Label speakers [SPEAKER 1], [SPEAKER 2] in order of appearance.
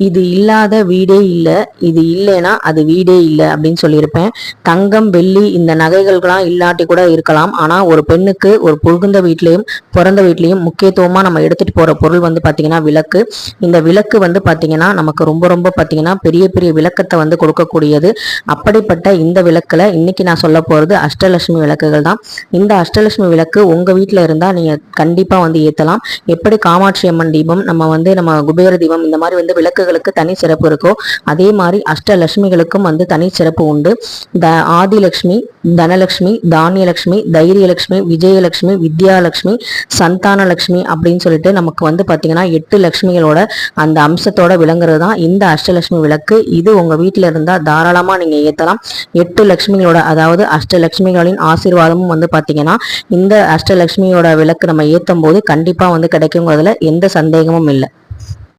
[SPEAKER 1] இது இல்லாத வீடே இல்லை, இது இல்லைன்னா அது வீடே இல்லை அப்படின்னு சொல்லியிருப்பேன். தங்கம் வெள்ளி இந்த நகைகள்லாம் இல்லாட்டி கூட இருக்கலாம், ஆனால் ஒரு பெண்ணுக்கு ஒரு புகுந்த வீட்லேயும் பிறந்த வீட்லேயும் முக்கியத்துவமாக நம்ம எடுத்துகிட்டு போகிற பொருள் வந்து பார்த்திங்கன்னா விளக்கு. இந்த விளக்கு வந்து பார்த்திங்கன்னா நமக்கு ரொம்ப ரொம்ப பார்த்திங்கன்னா பெரிய பெரிய விளக்கத்தை வந்து கொடுக்கக்கூடியது. அப்படிப்பட்ட இந்த விளக்கில் இன்னைக்கு நான் சொல்ல போகிறது அஷ்டலட்சுமி விளக்குகள் தான். இந்த அஷ்டலட்சுமி விளக்கு உங்கள் வீட்டில் இருந்தால் நீங்கள் கண்டிப்பாக வந்து ஏற்றலாம். எப்படி காமாட்சி அம்மன் தீபம், நம்ம குபேர தீபம், இந்த மாதிரி வந்து விளக்குகளுக்கு தனி சிறப்பு இருக்கோ, அதே மாதிரி அஷ்டலட்சுமிகளுக்கும் வந்து தனி சிறப்பு உண்டு. ஆதிலட்சுமி, தனலட்சுமி, தானியலட்சுமி, தைரியலட்சுமி, விஜயலட்சுமி, வித்யாலட்சுமி, சந்தானலட்சுமி அப்படின்னு சொல்லிட்டு நமக்கு வந்து பார்த்தீங்கன்னா 8 லட்சுமிகளோட அந்த அம்சத்தோட விளங்குறது தான் இந்த அஷ்டலட்சுமி விளக்கு. இது உங்க வீட்டில் இருந்தால் தாராளமா நீங்க ஏற்றலாம். 8 லட்சுமிகளோட, அதாவது அஷ்டலட்சுமிகளின் ஆசீர்வாதமும் வந்து பார்த்தீங்கன்னா இந்த அஷ்டலட்சுமியோட விளக்கு நம்ம ஏற்றும் போது கண்டிப்பா வந்து கிடைக்குங்கிறதுல எந்த சந்தேகமும் இல்லை.